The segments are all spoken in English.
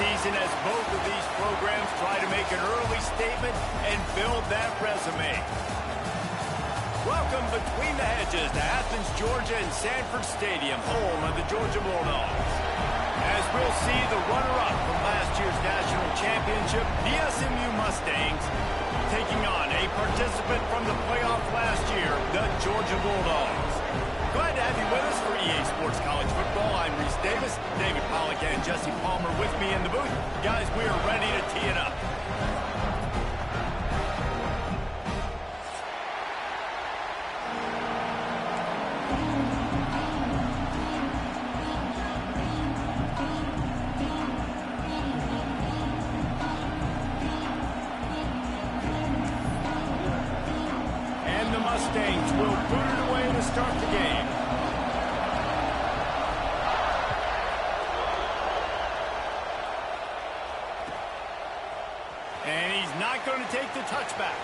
season as both of these programs try to make an early statement and build that resume. Welcome between the hedges to Athens, Georgia and Sanford Stadium, home of the Georgia Bulldogs. As we'll see the runner-up from last year's national championship, the SMU Mustangs, taking on a participant from the playoff last year, the Georgia Bulldogs. Glad to have you with us for EA Sports College Football. I'm Reese Davis, David Pollack and Jesse Palmer with me in the booth. Guys, we are ready to tee it up. And the Mustangs will boot it away to start the game. And he's not going to take the touchback.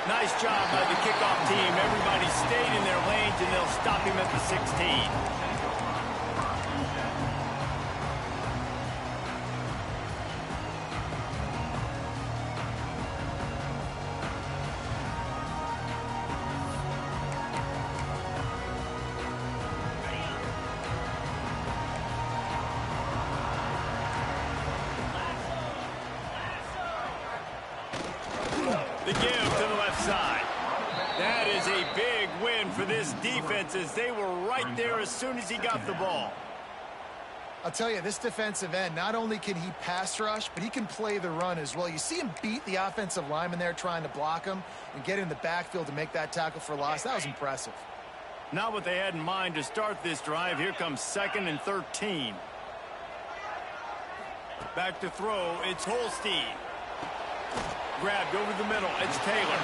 Nice job by the kickoff team. Everybody stayed in their lanes, and they'll stop him at the 16. The give to the left side. That is a big win for this defense as they were right there as soon as he got the ball. I'll tell you, this defensive end, not only can he pass rush, but he can play the run as well. You see him beat the offensive lineman there trying to block him and get in the backfield to make that tackle for loss. That was impressive. Not what they had in mind to start this drive. Here comes 2nd and 13. Back to throw. It's Holstein. Grabbed over the middle. It's Taylor.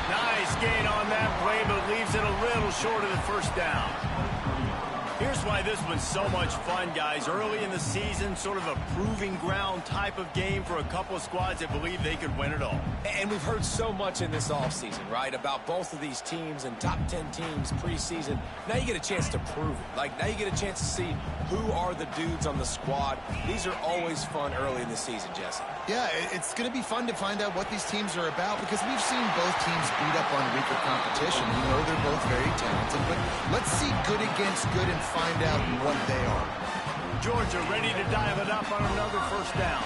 Nice gain on that play, but leaves it a little short of the first down. Here's why this one's so much fun, guys. Early in the season, sort of a proving ground type of game for a couple of squads that believe they could win it all. And we've heard so much in this offseason, right, about both of these teams and top 10 teams preseason. Now you get a chance to prove it. Like, now you get a chance to see who are the dudes on the squad. These are always fun early in the season, Jesse. Yeah, it's going to be fun to find out what these teams are about because we've seen both teams beat up on weaker competition. We know they're both very talented, but let's see good against good and find out what they are. Georgia ready to dial it up on another first down.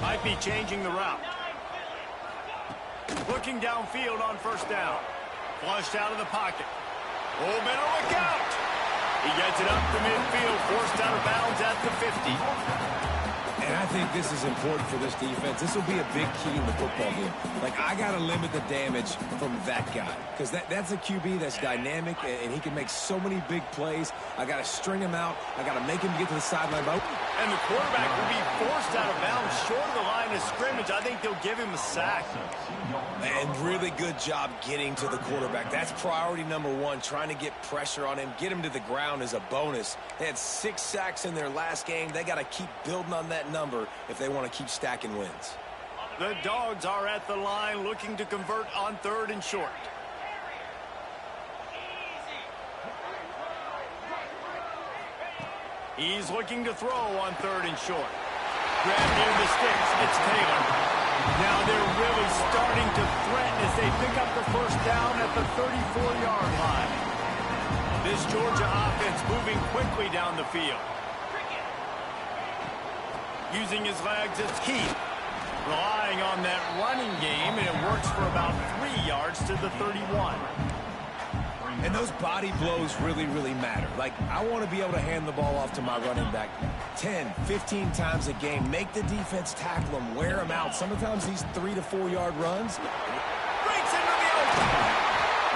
Might be changing the route. Looking downfield on first down. Flushed out of the pocket. Oh, better look out. He gets it up to midfield, forced out of bounds at the 50. And I think this is important for this defense. This will be a big key in the football game. Like, I got to limit the damage from that guy because that's a QB that's dynamic, and he can make so many big plays. I got to string him out. I got to make him get to the sideline. And the quarterback will be forced out of bounds short of the line of scrimmage. I think they'll give him a sack. And really good job getting to the quarterback. That's priority number one, trying to get pressure on him. Get him to the ground is a bonus. They had 6 sacks in their last game. They got to keep building on that number if they want to keep stacking wins. The Dogs are at the line looking to convert on 3rd and short. He's looking to throw on 3rd and short. Grabbed near the sticks. It's Taylor. Now they're really starting to threaten as they pick up the first down at the 34-yard line. This Georgia offense moving quickly down the field. Using his legs, it's Keith. Relying on that running game, and it works for about 3 yards to the 31. And those body blows really, really matter. Like, I want to be able to hand the ball off to my running back 10, 15 times a game. Make the defense tackle him, wear him out. Sometimes these 3 to 4 yard runs. Breaks into the open.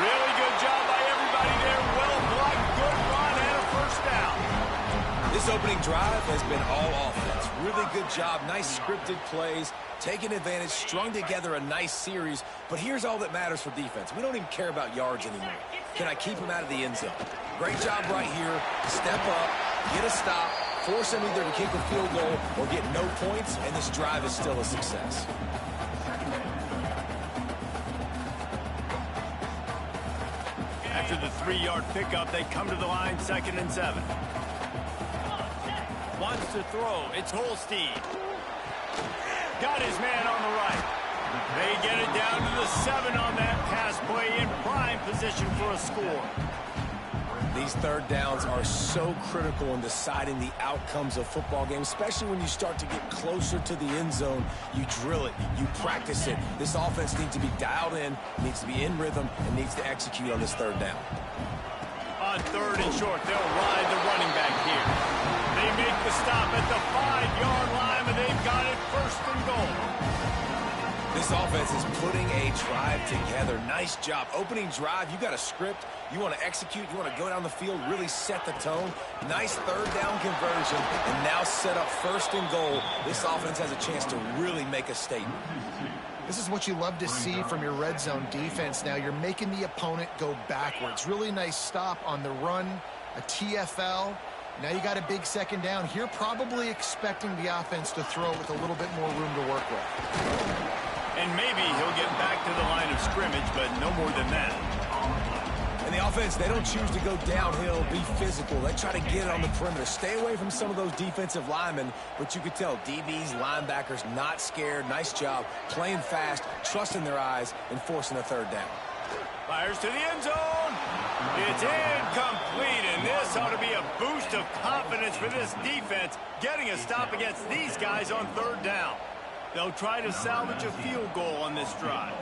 Really good job by everybody there. Well blocked, good run, and a first down. This opening drive has been all offense. Really good job. Nice scripted plays. Taking advantage, strung together a nice series. But here's all that matters for defense. We don't even care about yards anymore. Can I keep him out of the end zone? Great job right here. Step up, get a stop, force him either to kick a field goal or get no points, and this drive is still a success. After the 3-yard pickup, they come to the line 2nd and 7. wants to throw. It's Holstein. Got his man on the right. They get it down to the 7 on that pass play in prime position for a score. These third downs are so critical in deciding the outcomes of football games, especially when you start to get closer to the end zone. You drill it, you practice it. This offense needs to be dialed in, needs to be in rhythm, and needs to execute on this third down. On 3rd and short, they'll ride the running back here. They make the stop at the 5-yard line, and they've got it 1st and goal. This offense is putting a drive together. Nice job. Opening drive, you got a script. You want to execute. You want to go down the field, really set the tone. Nice third down conversion, and now set up 1st and goal. This offense has a chance to really make a statement. This is what you love to see from your red zone defense now. You're making the opponent go backwards. Really nice stop on the run, a TFL. Now you got a big 2nd down. Here probably expecting the offense to throw with a little bit more room to work with. And maybe he'll get back to the line of scrimmage, but no more than that. And the offense, they don't choose to go downhill, be physical. They try to get it on the perimeter. Stay away from some of those defensive linemen, but you could tell DBs, linebackers, not scared. Nice job playing fast, trusting their eyes, and forcing a 3rd down. Fires to the end zone. It's incomplete, and this ought to be a boost of confidence for this defense, getting a stop against these guys on 3rd down. They'll try to salvage a field goal on this drive.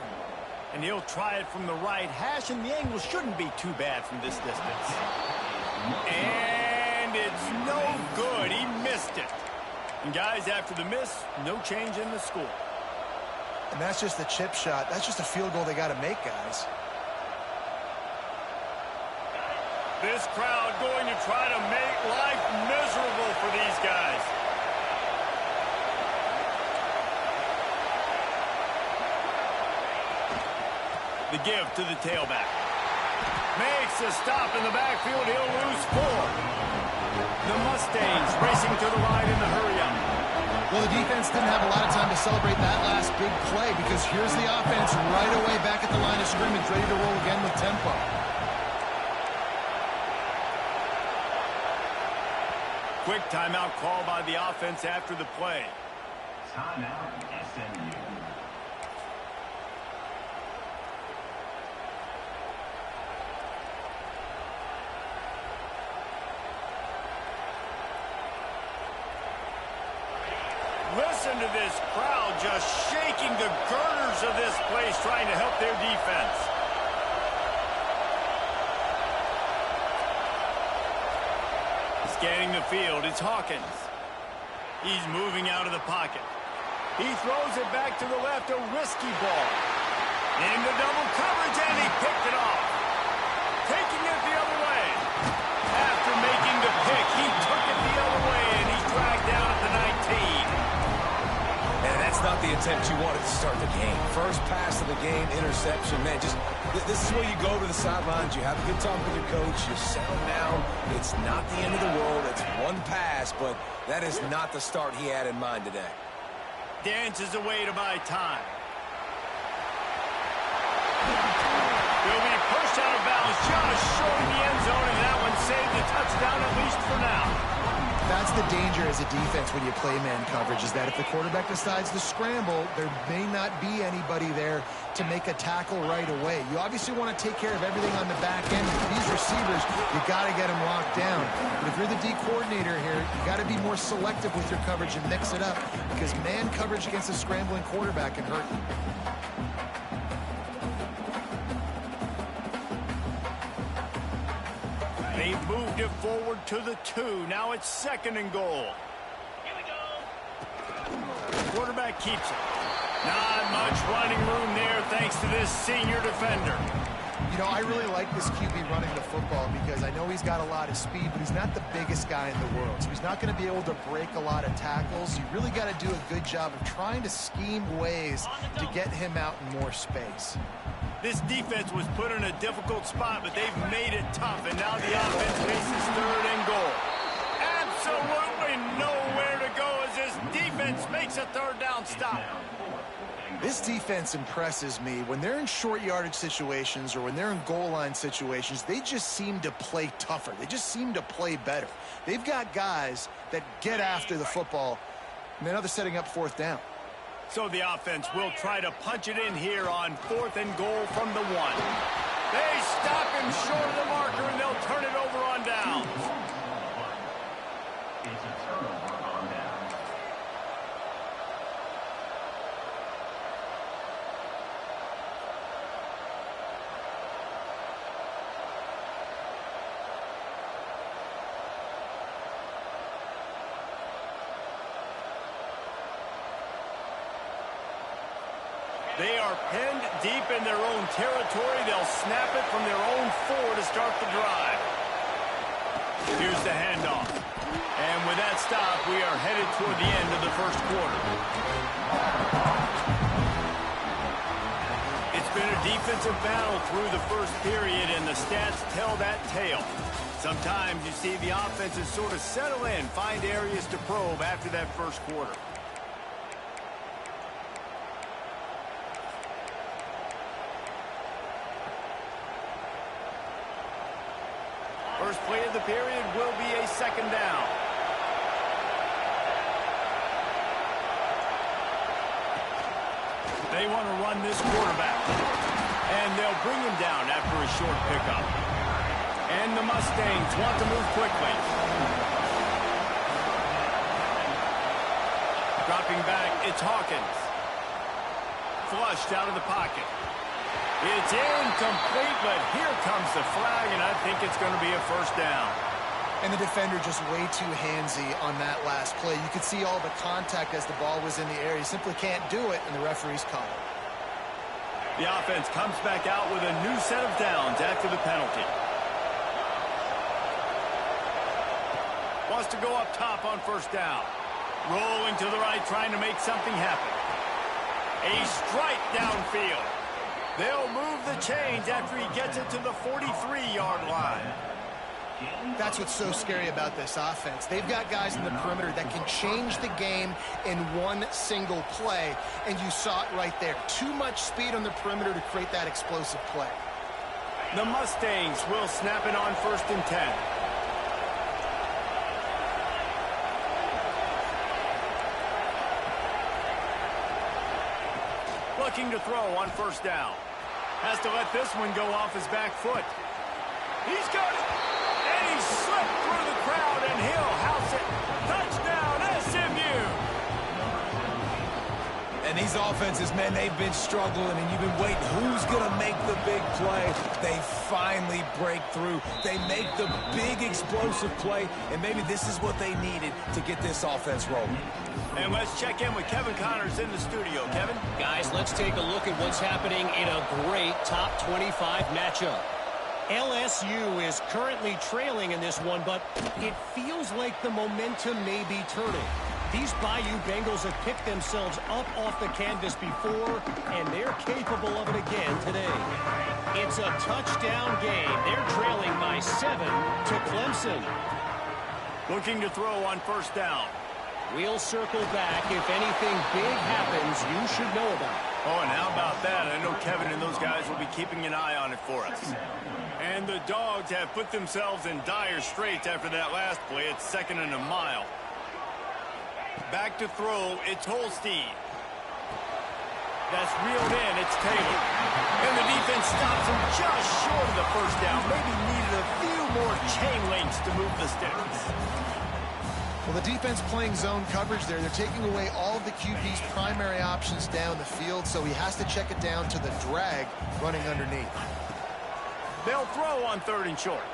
And he'll try it from the right hash, and the angle shouldn't be too bad from this distance. And it's no good. He missed it. And guys, after the miss, no change in the score. And that's just a chip shot. That's just a field goal they got to make, guys. This crowd going to try to make life miserable for these guys. The give to the tailback. Makes a stop in the backfield. He'll lose 4. The Mustangs racing to the line in the hurry-up. Well, the defense didn't have a lot of time to celebrate that last big play because here's the offense right away back at the line of scrimmage, ready to roll again with tempo. Quick timeout call by the offense after the play. Timeout, SMU. Listen to this crowd just shaking the girders of this place, trying to help their defense. Scanning the field, it's Hawkins. He's moving out of the pocket. He throws it back to the left, a risky ball. Into double coverage, and he picked it off. Taking it the other way. After making the pick, he took it the other way, and he's dragged down at the 19. And that's not the attempt you wanted to start the game. First pass of the game, interception. Man, just this is where you go to the sidelines. You have a good talk with your coach. You settle down. It's not the end of the world. It's one pass, but that is not the start he had in mind today. Dances away to buy time. He'll be pushed out of bounds just short of the end zone, and that one saved the touchdown, at least for now. That's the danger as a defense when you play man coverage, is that if the quarterback decides to scramble, there may not be anybody there to make a tackle right away. You obviously want to take care of everything on the back end. With these receivers, you got to get them locked down. But if you're the D coordinator here, you got to be more selective with your coverage and mix it up, because man coverage against a scrambling quarterback can hurt you. They've moved it forward to the 2. Now it's 2nd and goal. Quarterback keeps it. Not much running room there thanks to this senior defender. You know, I really like this QB running the football because I know he's got a lot of speed, but he's not the biggest guy in the world. So he's not going to be able to break a lot of tackles. You really got to do a good job of trying to scheme ways to get him out in more space. This defense was put in a difficult spot, but they've made it tough, and now the offense faces 3rd and goal. Absolutely nowhere to go as this defense makes a 3rd down stop. This defense impresses me. When they're in short yardage situations or when they're in goal line situations, they just seem to play tougher. They just seem to play better. They've got guys that get after the football. And now they're setting up fourth down. So the offense will try to punch it in here on 4th and goal from the 1. They stop him short of the marker, and they'll turn it over on down. It's a turnover on down. They are pinned deep in their own territory. They'll snap it from their own 4 to start the drive. Here's the handoff. And with that stop, we are headed toward the end of the first quarter. It's been a defensive battle through the first period, and the stats tell that tale. Sometimes you see the offenses sort of settle in, find areas to probe after that first quarter. First play of the period will be a second down. They want to run this quarterback. And they'll bring him down after a short pickup. And the Mustangs want to move quickly. Dropping back, it's Hawkins. Flushed out of the pocket. It's incomplete, but here comes the flag, and I think it's going to be a first down. And the defender just way too handsy on that last play. You could see all the contact as the ball was in the air. He simply can't do it, and the referee's call it. The offense comes back out with a new set of downs after the penalty. Wants to go up top on first down. Rolling to the right, trying to make something happen. A strike downfield. They'll move the chains after he gets it to the 43-yard line. That's what's so scary about this offense. They've got guys in the perimeter that can change the game in one single play, and you saw it right there. Too much speed on the perimeter to create that explosive play. The Mustangs will snap it on 1st and 10. Looking to throw on first down. Has to let this one go off his back foot. He's got it. And he slipped through the crowd, and he'll house it. Touchdown, SMU. And these offenses, man, they've been struggling, and you've been waiting. Who's going to make the big play? They finally break through. They make the big explosive play, and maybe this is what they needed to get this offense rolling. And let's check in with Kevin Connors in the studio. Kevin? Guys, let's take a look at what's happening in a great top 25 matchup. LSU is currently trailing in this one, but it feels like the momentum may be turning. These Bayou Bengals have picked themselves up off the canvas before, and they're capable of it again today. It's a touchdown game. They're trailing by 7 to Clemson. Looking to throw on first down. We'll circle back. If anything big happens, you should know about it. Oh, and how about that? I know Kevin and those guys will be keeping an eye on it for us. And the Dogs have put themselves in dire straits after that last play. It's 2nd and a mile. Back to throw, it's Holstein. That's reeled in, it's Taylor. And the defense stops him just short of the first down. Maybe needed a few more chain links to move the sticks. Well, the defense playing zone coverage there. They're taking away all of the QB's primary options down the field, so he has to check it down to the drag running underneath. They'll throw on 3rd and short.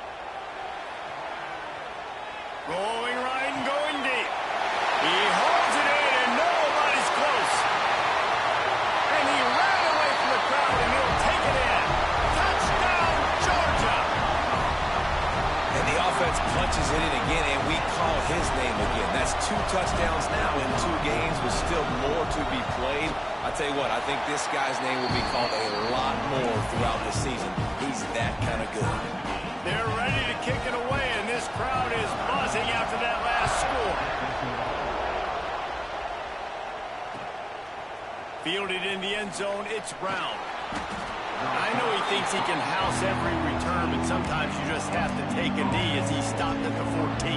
Rolling right and going deep. He holds it in, and nobody's close. And he ran away from the crowd, and he'll take it in. Touchdown, Georgia! And the offense punches it in again, and we call his name again. That's 2 touchdowns now in 2 games with still more to be played. I tell you what, I think this guy's name will be called a lot more throughout the season. He's that kind of good. They're ready to kick it away, and this crowd is buzzing after that last score. Fielded in the end zone, it's Brown. I know he thinks he can house every return, but sometimes you just have to take a knee as he stopped at the 14.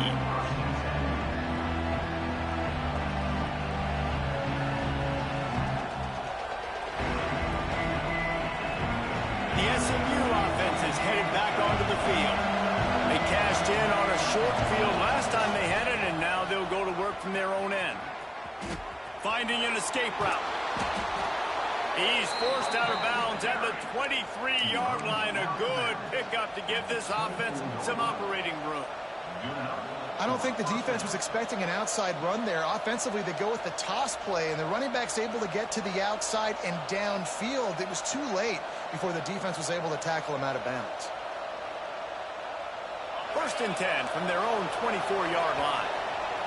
The SMU offense is headed back onto the field. They cashed in on a short field last time they had it, and now they'll go to work from their own end. Finding an escape route. He's forced out of bounds at the 23-yard line. A good pickup to give this offense some operating room. I don't think the defense was expecting an outside run there. Offensively, they go with the toss play, and the running back's able to get to the outside and downfield. It was too late before the defense was able to tackle him out of bounds. 1st and 10 from their own 24-yard line.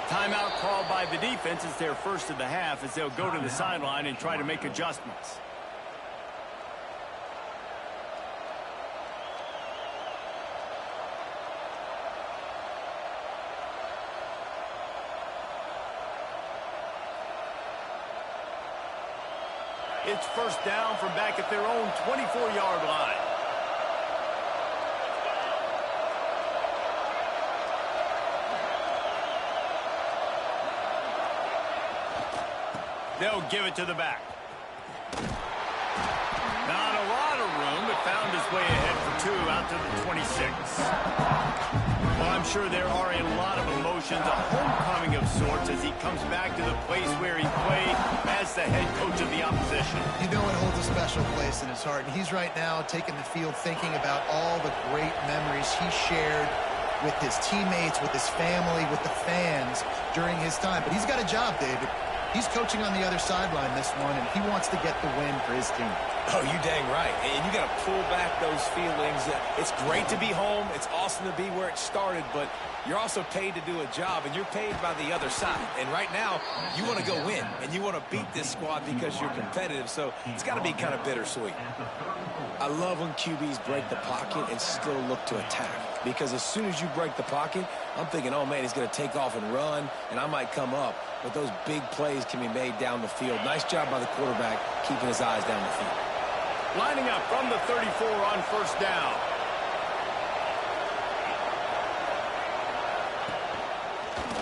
Timeout called by the defense. It's their first of the half as they'll go to the sideline and try to make adjustments. It's 1st down from back at their own 24-yard line. They'll give it to the back. Not a lot of room, but found his way ahead for 2 out to the 26. Well, I'm sure there are a lot of emotions, a homecoming of sorts as he comes back to the place where he played as the head coach of the opposition. You know it holds a special place in his heart, and he's right now taking the field thinking about all the great memories he shared with his teammates, with his family, with the fans during his time. But he's got a job, David. He's coaching on the other sideline this one, and he wants to get the win for his team. Oh, you dang right. And you got to pull back those feelings. It's great to be home. It's awesome to be where it started, but you're also paid to do a job, and you're paid by the other side. And right now, you want to go win, and you want to beat this squad because you're competitive, so it's got to be kind of bittersweet. I love when QBs break the pocket and still look to attack, because as soon as you break the pocket, I'm thinking, oh, man, he's going to take off and run, and I might come up. But those big plays can be made down the field. Nice job by the quarterback keeping his eyes down the field. Lining up from the 34 on 1st down.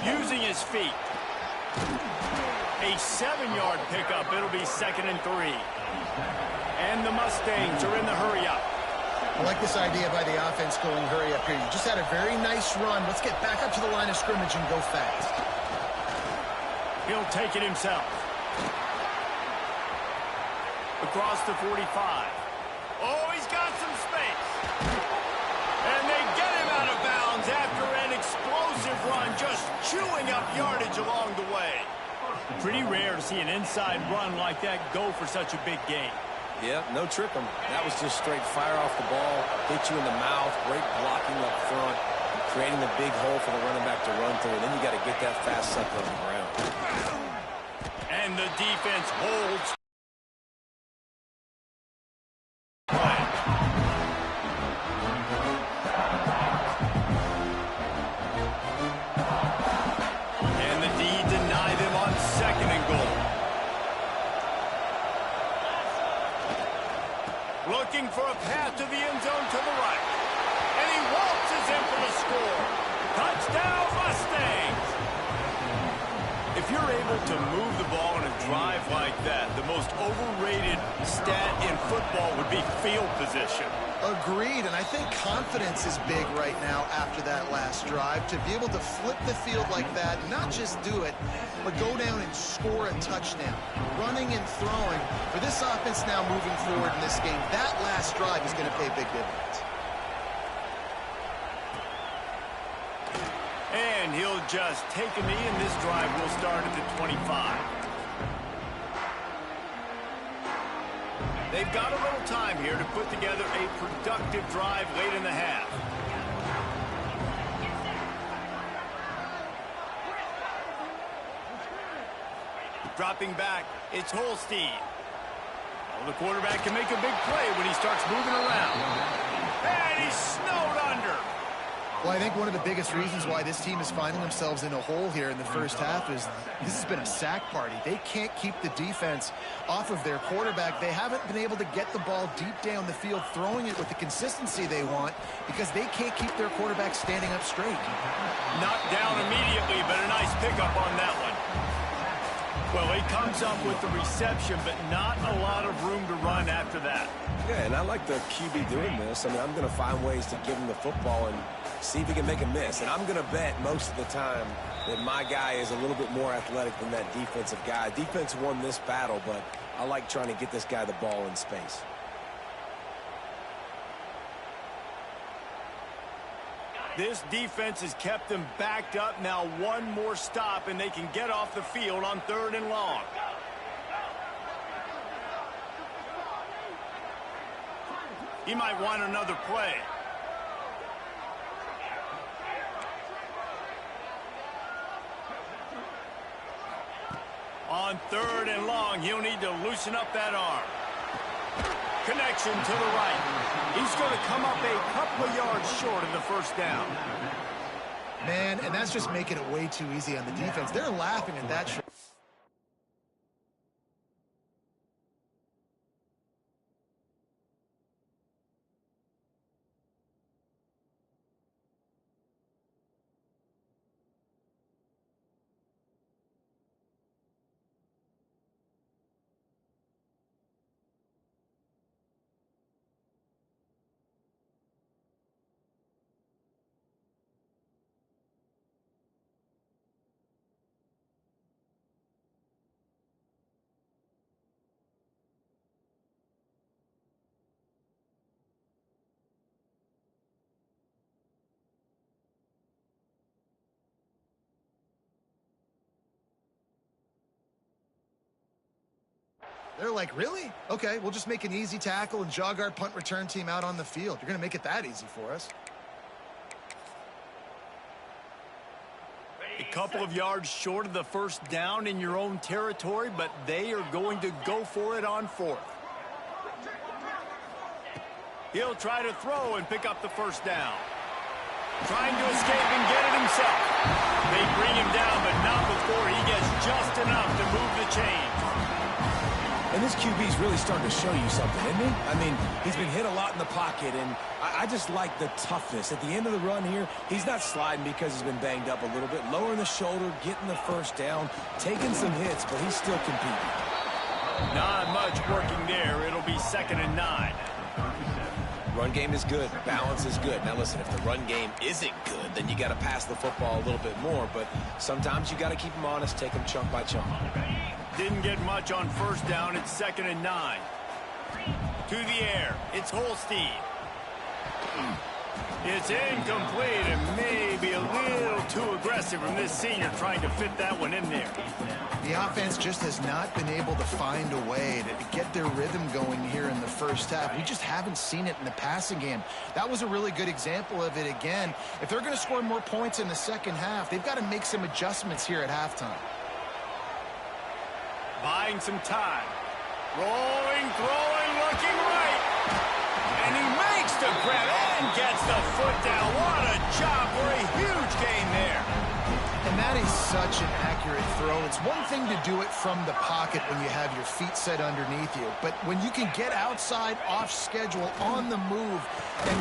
Using his feet. A 7-yard pickup. It'll be 2nd and 3. And the Mustangs are in the hurry-up. I like this idea by the offense going hurry up here. You just had a very nice run. Let's get back up to the line of scrimmage and go fast. He'll take it himself. Across the 45. Oh, he's got some space. And they get him out of bounds after an explosive run, just chewing up yardage along the way. Pretty rare to see an inside run like that go for such a big gain. Yeah, no tricking. That was just straight fire off the ball, hit you in the mouth, great blocking up front, creating the big hole for the running back to run through, and then you got to get that fast sucker on the ground. And the defense holds. And the D deny them on 2nd and goal. Looking for a path to the end zone to the right. And he waltzes in for the score. Touchdown, Mustangs! If you're able to move the ball in a drive like that, the most overrated stat in football would be field position. Agreed, and I think confidence is big right now after that last drive. To be able to flip the field like that, not just do it, but go down and score a touchdown. Running and throwing. For this offense now moving forward in this game, that last drive is going to pay big dividends. And he'll just take a knee, and this drive will start at the 25. They've got a little time here to put together a productive drive late in the half. Dropping back, it's Holstein. Well, the quarterback can make a big play when he starts moving around. And he's snowed under. Well, I think one of the biggest reasons why this team is finding themselves in a hole here in the first half is this has been a sack party. They can't keep the defense off of their quarterback. They haven't been able to get the ball deep down the field, throwing it with the consistency they want because they can't keep their quarterback standing up straight. Knocked down immediately, but a nice pickup on that one. Well, he comes up with the reception, but not a lot of room to run after that. Yeah, and I like the QB doing this. I mean, I'm going to find ways to give him the football and see if he can make a miss. And I'm going to bet most of the time that my guy is a little bit more athletic than that defensive guy. Defense won this battle, but I like trying to get this guy the ball in space. This defense has kept them backed up. Now one more stop, and they can get off the field on 3rd and long. He might want another play. On 3rd and long, he'll need to loosen up that arm. Connection to the right. He's going to come up a couple of yards short of the first down. Man, and that's just making it way too easy on the defense. They're laughing at that. They're like, really? Okay, we'll just make an easy tackle and jog our punt return team out on the field. You're going to make it that easy for us. A couple of yards short of the first down in your own territory, but they are going to go for it on 4th. He'll try to throw and pick up the first down. Trying to escape and get it himself. They bring him down, but not before he gets just enough to move the chains. And this QB's really starting to show you something, isn't he? I mean, he's been hit a lot in the pocket, and I just like the toughness. At the end of the run here, he's not sliding because he's been banged up a little bit. Lowering the shoulder, getting the first down, taking some hits, but he's still competing. Not much working there. It'll be 2nd and 9. Run game is good. Balance is good. Now, listen, if the run game isn't good, then you got to pass the football a little bit more, but sometimes you got to keep them honest, take them chunk by chunk. Didn't get much on first down. It's 2nd and 9. To the air. It's Holstein. It's incomplete and maybe a little too aggressive from this senior trying to fit that one in there. The offense just has not been able to find a way to get their rhythm going here in the first half. We just haven't seen it in the passing game. That was a really good example of it again. If they're going to score more points in the second half, they've got to make some adjustments here at halftime. Buying some time. Rolling, throwing, looking right. And he makes the grab and gets the foot down. What a job for a huge gain there. And that is such an accurate throw. It's one thing to do it from the pocket when you have your feet set underneath you, but when you can get outside, off schedule, on the move, and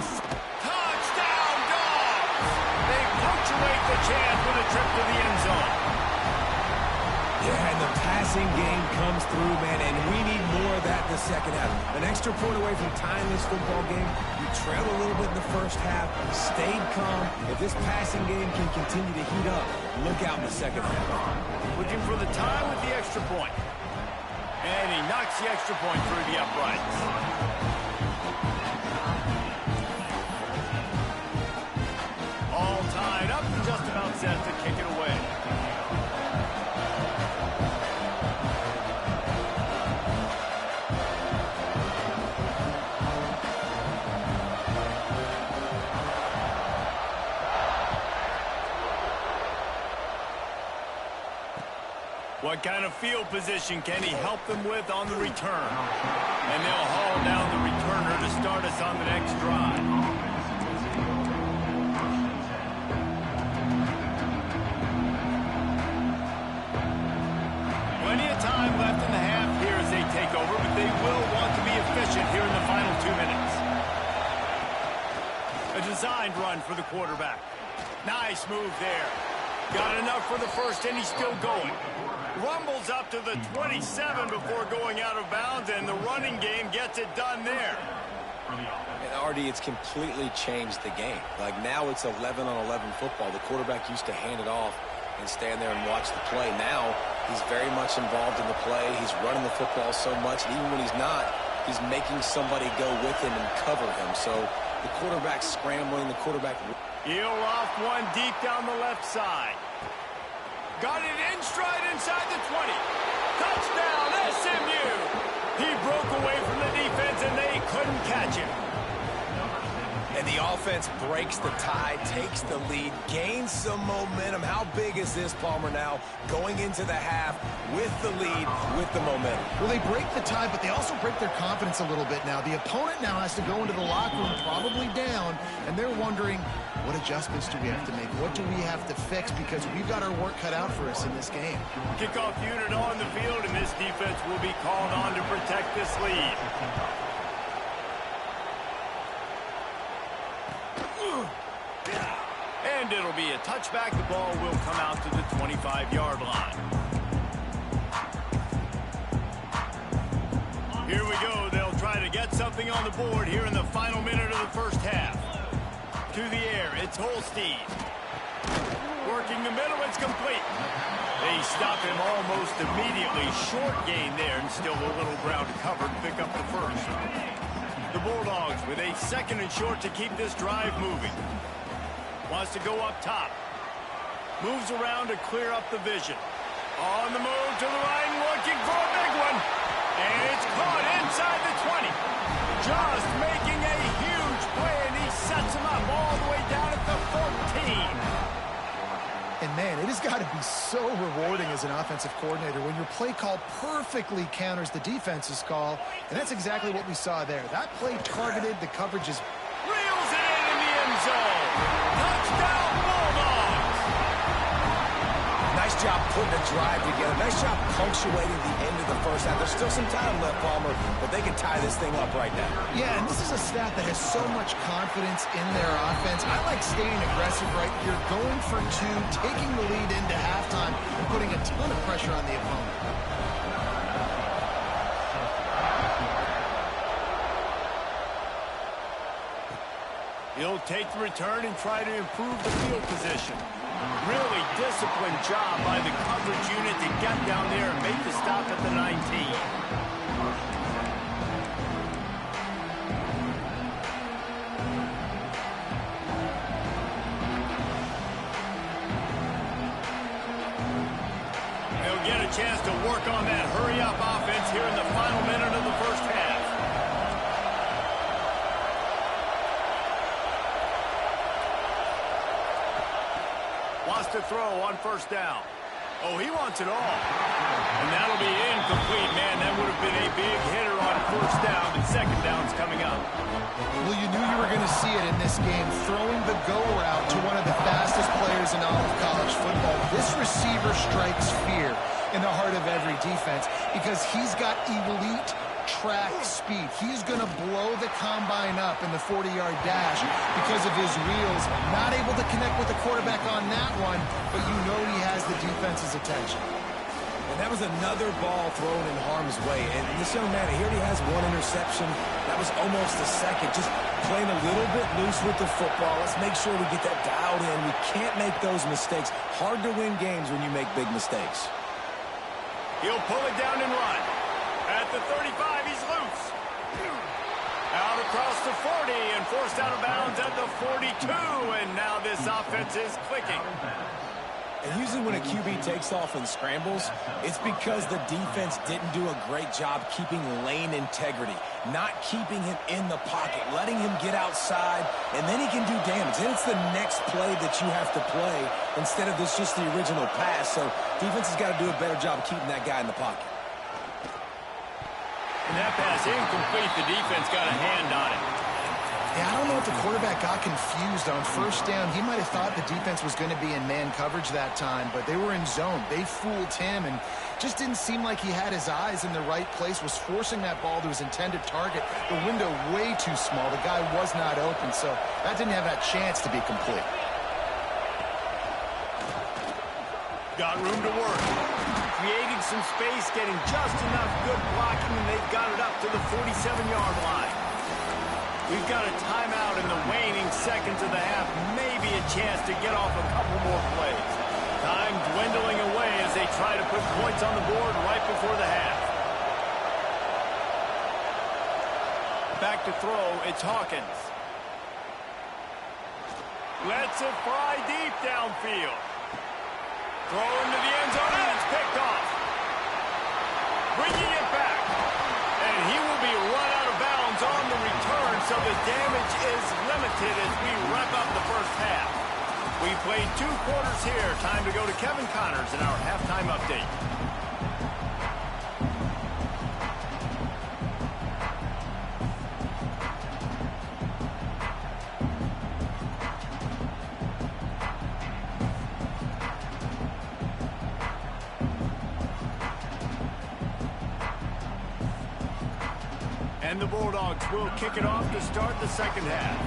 touchdown Dogs! They punctuate the chance with a trip to the end zone. Yeah, and the passing game comes through, man, and we need more of that in the second half. An extra point away from tying this football game. We trailed a little bit in the first half, stayed calm. If this passing game can continue to heat up, look out in the second half. Looking for the tie with the extra point. And he knocks the extra point through the uprights. All tied up and just about set to kick it away. What kind of field position can he help them with on the return? And they'll haul down the returner to start us on the next drive. possession here in the final 2 minutes. A designed run for the quarterback. Nice move there. Got enough for the first, and he's still going. Rumbles up to the 27 before going out of bounds, and the running game gets it done there. And Artie, it's completely changed the game. Like now it's 11-on-11 football. The quarterback used to hand it off and stand there and watch the play. Now he's very much involved in the play. He's running the football so much, and even when he's not, he's making somebody go with him and cover him. So the quarterback's scrambling, the quarterback... He'll off one deep down the left side. Got it in stride inside the 20. Touchdown, SMU! He broke away from the defense, and they couldn't catch him. And the offense breaks the tie, takes the lead, gains some momentum. How big is this, Palmer, now going into the half with the lead, with the momentum? Well, they break the tie, but they also break their confidence a little bit now. The opponent now has to go into the locker room probably down, and they're wondering, what adjustments do we have to make? What do we have to fix? Because we've got our work cut out for us in this game. Kickoff unit on the field, and this defense will be called on to protect this lead. And it'll be a touchback. The ball will come out to the 25-yard line. Here we go. They'll try to get something on the board here in the final minute of the first half. To the air, it's Holstein. Working the middle, it's complete. They stop him almost immediately. Short gain there, and still a little ground to cover to pick up the first. The Bulldogs with a second and short to keep this drive moving. Wants to go up top. Moves around to clear up the vision. On the move to the right, looking for a big one. And it's caught inside the 20. Just making a huge play, and he sets him up all the way down at the 14. And man, it has got to be so rewarding as an offensive coordinator when your play call perfectly counters the defense's call. And that's exactly what we saw there. That play targeted, the coverage is... Reels it in the end zone. Touchdown, Bulldogs. Nice job putting a drive together. Nice job punctuating the end of the first half. There's still some time left, Palmer, but they can tie this thing up right now. Yeah, and this is a staff that has so much confidence in their offense. I like staying aggressive right here, going for two, taking the lead into halftime, and putting a ton of pressure on the opponent. He'll take the return and try to improve the field position. Really disciplined job by the coverage unit to get down there and make the stop at the 19. They'll get a chance to work on that hurry-up offense here in the final minute of the first half. Wants to throw on first down. Oh, he wants it all. And that'll be incomplete, man. That would have been a big hitter on first down, and second down's coming up. Well, you knew you were going to see it in this game, throwing the go route to one of the fastest players in all of college football. This receiver strikes fear in the heart of every defense because he's got elite track speed. He's going to blow the combine up in the 40-yard dash because of his wheels. Not able to connect with the quarterback on that one, but you know he has the defense's attention. And that was another ball thrown in harm's way. And this young man, he already has one interception. That was almost a second. Just playing a little bit loose with the football. Let's make sure we get that dialed in. We can't make those mistakes. Hard to win games when you make big mistakes. He'll pull it down and run. At the 35, he's loose. Out across the 40 and forced out of bounds at the 42. And now this offense is clicking. And usually when a QB takes off and scrambles, it's because the defense didn't do a great job keeping lane integrity, not keeping him in the pocket, letting him get outside, and then he can do damage. Then it's the next play that you have to play instead of this just the original pass. So defense has got to do a better job of keeping that guy in the pocket. And that pass incomplete. The defense got a hand on it. Yeah, I don't know if the quarterback got confused on first down. He might have thought the defense was going to be in man coverage that time, but they were in zone. They fooled him and just didn't seem like he had his eyes in the right place, was forcing that ball to his intended target. The window way too small. The guy was not open, so that didn't have that chance to be complete. Got room to work. Creating some space, getting just enough good blocking, and they've got it up to the 47-yard line. We've got a timeout in the waning seconds of the half. Maybe a chance to get off a couple more plays. Time dwindling away as they try to put points on the board right before the half. Back to throw, it's Hawkins. Lets it fly deep downfield. Throw into the end zone, and it's picked off. Bringing it back. And he will be run out of bounds on the return, so the damage is limited as we wrap up the first half. We played 2 quarters here. Time to go to Kevin Connors in our halftime update. And the Bulldogs will kick it off to start the second half.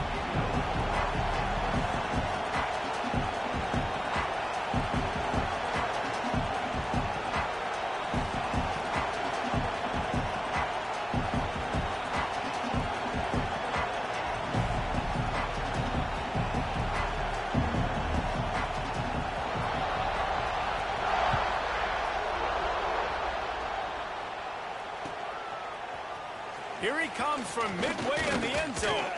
Here he comes from midway in the end zone.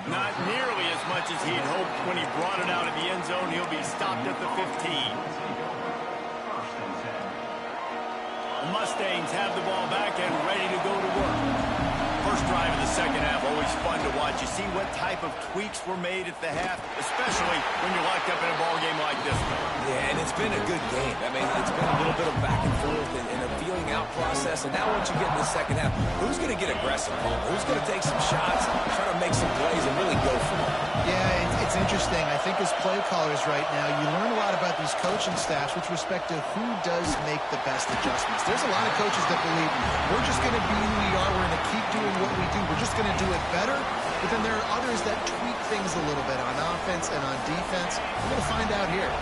Not nearly as much as he'd hoped when he brought it out of the end zone. He'll be stopped at the 15. The Mustangs have the ball back and ready to go to work. First drive of the second half, always fun to watch. You see what type of tweaks were made at the half, especially when you're locked up in a ball game like this one. Yeah, and it's been a good game. I mean, it's been a little bit of back and forth and a feeling out process. And now once you get in the second half, who's going to get aggressive? Who's going to take some shots, try to make some plays, and really go for it? Yeah, it's interesting. I think as play callers right now, you learn a lot about these coaching staffs with respect to who does make the best adjustments. There's a lot of coaches that believe we're just going to be who we are. We're going to keep doing what we do. We're just going to do it better. But then there are others that tweak things a little bit on offense and on defense. We're going to find out here.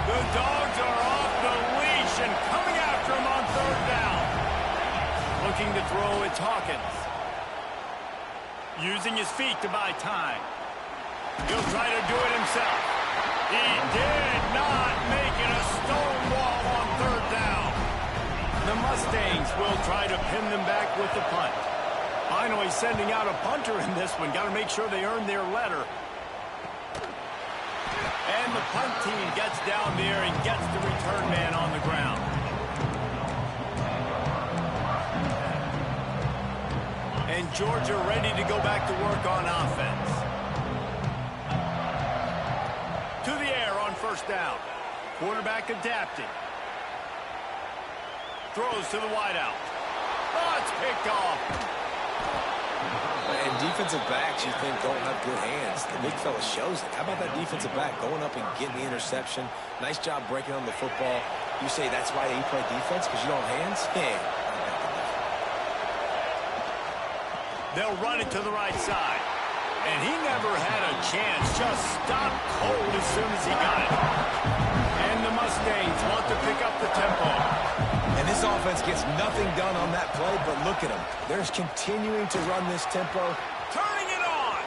The Dogs are off the leash and coming after him on third down. Looking to throw, it's Hawkins. Using his feet to buy time. He'll try to do it himself. He did not make it a stone wall on third down. The Mustangs will try to pin them back with the punt. Finally sending out a punter in this one. Got to make sure they earn their letter. And the punt team gets down there and gets the return man on the ground. And Georgia ready to go back to work on offense. To the air on first down. Quarterback adapting. Throws to the wideout. Oh, it's picked off. And defensive backs, you think, don't have good hands. The big fella shows it. How about that defensive back going up and getting the interception? Nice job breaking on the football. You say that's why you play defense, because you don't have hands? Yeah. They'll run it to the right side. And he never had a chance. Just stopped cold as soon as he got it. And the Mustangs want to pick up the tempo. And this offense gets nothing done on that play, but look at them. They're continuing to run this tempo. Turning it on.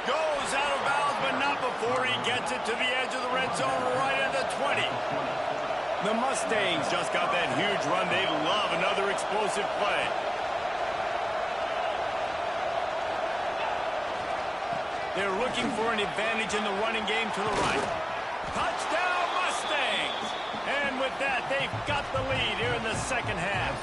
Goes out of bounds, but not before he gets it to the edge of the red zone right at the 20. The Mustangs just got that huge run. They love another explosive play. They're looking for an advantage in the running game to the right. Touchdown, Mustangs! And with that, they've got the lead here in the second half.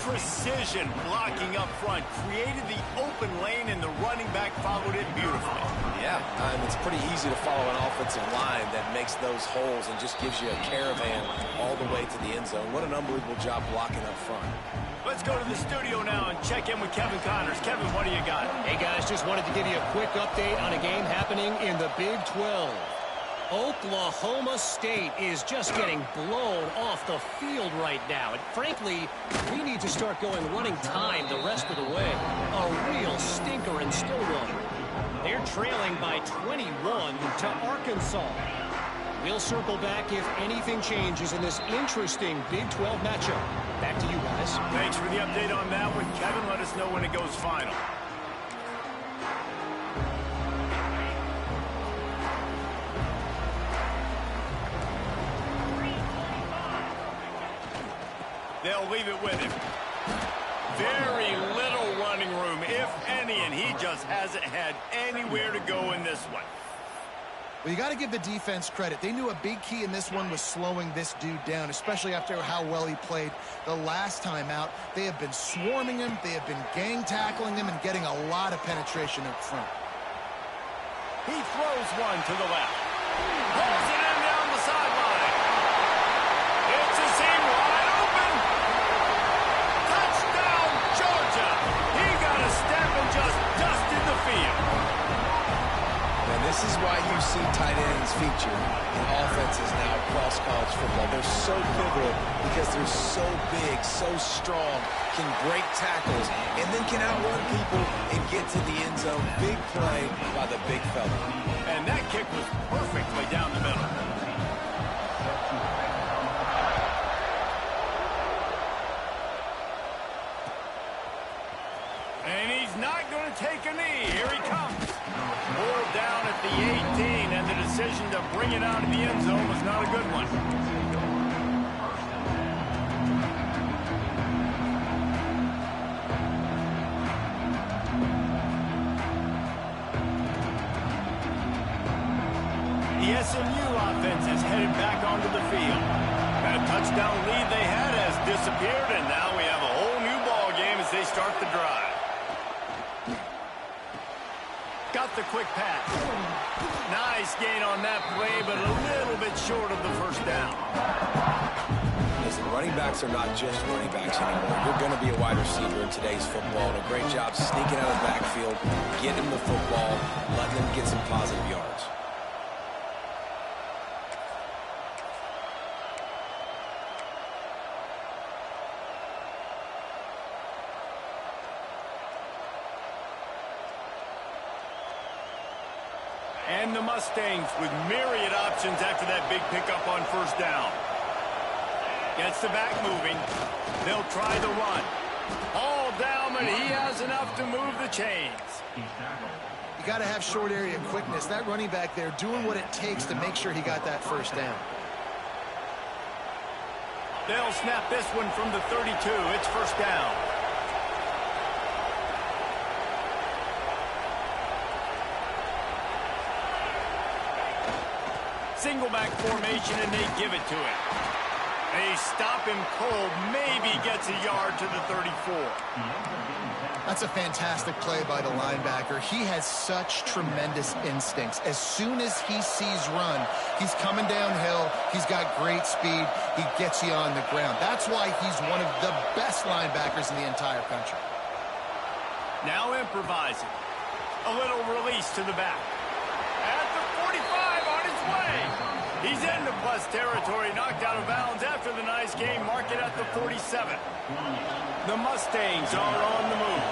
Precision blocking up front created the open lane, and the running back followed it beautifully. Yeah, It's pretty easy to follow an offensive line that makes those holes and just gives you a caravan all the way to the end zone. What an unbelievable job blocking up front. Let's go to the studio now and check in with Kevin Connors. Kevin, what do you got? Hey, guys, just wanted to give you a quick update on a game happening in the Big 12. Oklahoma State is just getting blown off the field right now. And frankly, we need to start going running time the rest of the way. A real stinker in Stillwater. They're trailing by 21 to Arkansas. We'll circle back if anything changes in this interesting Big 12 matchup. Back to you guys. Thanks for the update on that one. Kevin, let us know when it goes final. They'll leave it with him. Very little running room, if any, and he just hasn't had anywhere to go in this one. Well, you got to give the defense credit. They knew a big key in this one was slowing this dude down, especially after how well he played the last time out. They have been swarming him. They have been gang tackling him and getting a lot of penetration up front. He throws one to the left. Pulls it in down the sideline. It's a seam wide open. Touchdown, Georgia. He got a step and just dusted the field. And this is why you see tight ends featured in offenses now across college football. They're so pivotal because they're so big, so strong, can break tackles, and then can outrun people and get to the end zone. Big play by the big fella. And that kick was perfectly down the middle. And he's not going to take a knee. Here he comes. Pulled down at the 18, and the decision to bring it out of the end zone was not a good one. The SMU offense is headed back onto the field. That touchdown lead they had has disappeared, and now we have a whole new ball game as they start the drive. Got the quick pass. Nice gain on that play, but a little bit short of the first down. Listen, running backs are not just running backs anymore. You're going to be a wide receiver in today's football. And a great job sneaking out of the backfield, getting them the football, letting them get some positive yards. And the Mustangs with myriad options after that big pickup on first down. Gets the back moving. They'll try the run. All down, but he has enough to move the chains. You got to have short area quickness. That running back there doing what it takes to make sure he got that first down. They'll snap this one from the 32. It's first down. Single back formation, and they give it to him. They stop him cold, maybe gets a yard to the 34. That's a fantastic play by the linebacker. He has such tremendous instincts. As soon as he sees run, he's coming downhill. He's got great speed. He gets you on the ground. That's why he's one of the best linebackers in the entire country. Now improvising. A little release to the back. At the 45 on his way. He's into plus territory, knocked out of bounds after the nice game. Mark it at the 47. The Mustangs are on the move.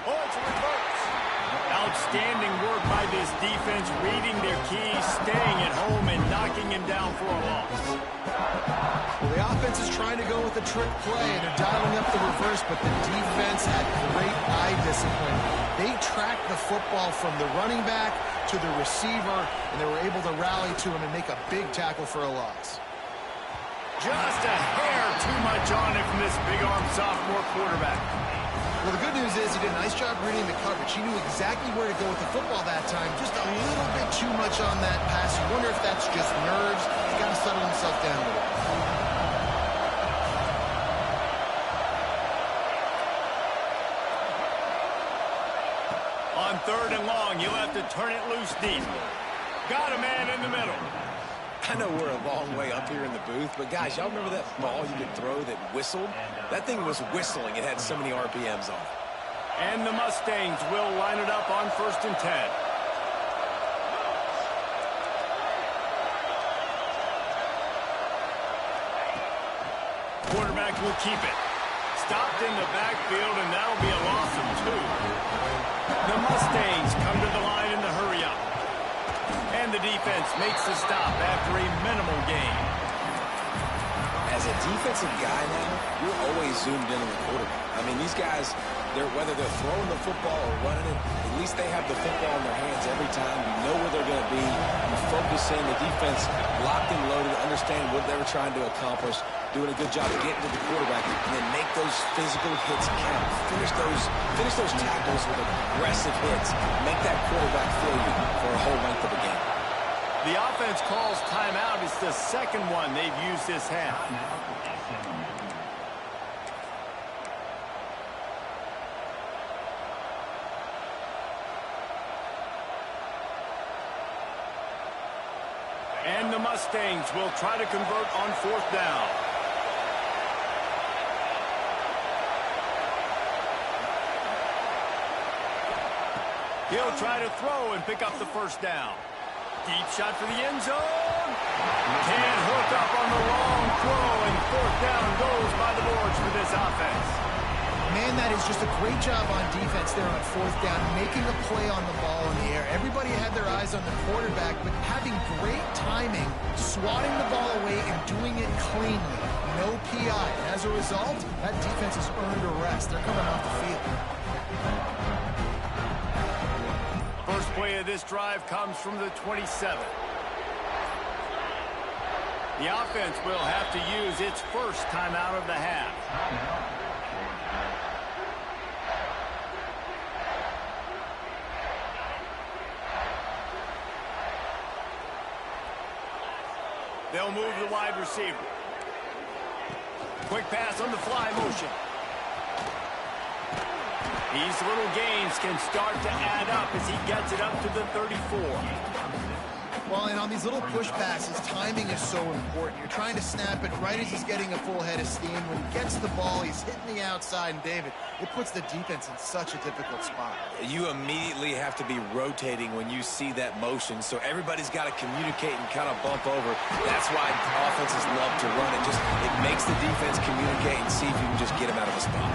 Oh, it's a reverse. Outstanding work by this defense, reading their keys, staying at home, and knocking him down for a loss. Well, the offense is trying to go with a trick play, and they're dialing up the reverse, but the defense had great eye discipline. They tracked the football from the running back to the receiver, and they were able to rally to him and make a big tackle for a loss. Just a hair too much on it from this big-arm sophomore quarterback. Well, the good news is he did a nice job reading the coverage. He knew exactly where to go with the football that time. Just a little bit too much on that pass. You wonder if that's just nerves. He's got to settle himself down a little bit. On 3rd and long, you'll have to turn it loose deep. Got a man in the middle. I know we're a long way up here in the booth, but guys, y'all remember that ball you could throw that whistled? That thing was whistling. It had so many RPMs on it. And the Mustangs will line it up on 1st and 10. Quarterback will keep it. Stopped in the backfield, and that'll be a loss of 2. The Mustangs come to the line in the hurry-up. And the defense makes the stop after a minimal gain. As a defensive guy now, you're always zoomed in on the quarterback. I mean, these guys, whether they're throwing the football or running it, at least they have the football in their hands every time. You know where they're going to be. You focus in. The defense locked and loaded, understand what they were trying to accomplish, doing a good job of getting to the quarterback, and then make those physical hits count. Finish those tackles with aggressive hits. Make that quarterback feel you for a whole length of the game. The offense calls timeout. It's the second one they've used this half. And the Mustangs will try to convert on 4th down. He'll try to throw and pick up the 1st down. Deep shot for the end zone. Can't hook up on the long throw, and 4th down goes by the boards for this offense. Man, that is just a great job on defense there on 4th down, making a play on the ball in the air. Everybody had their eyes on the quarterback, but having great timing, swatting the ball away and doing it cleanly. No PI. And as a result, that defense has earned a rest. They're coming off the field. First play of this drive comes from the 27. The offense will have to use its first timeout of the half. They'll move the wide receiver. Quick pass on the fly motion. These little gains can start to add up as he gets it up to the 34. Well, and on these little push passes, timing is so important. You're trying to snap it right as he's getting a full head of steam. When he gets the ball, he's hitting the outside, and David, it puts the defense in such a difficult spot. You immediately have to be rotating when you see that motion, so everybody's got to communicate and kind of bump over. That's why offenses love to run it. It makes the defense communicate and see if you can just get him out of a spot.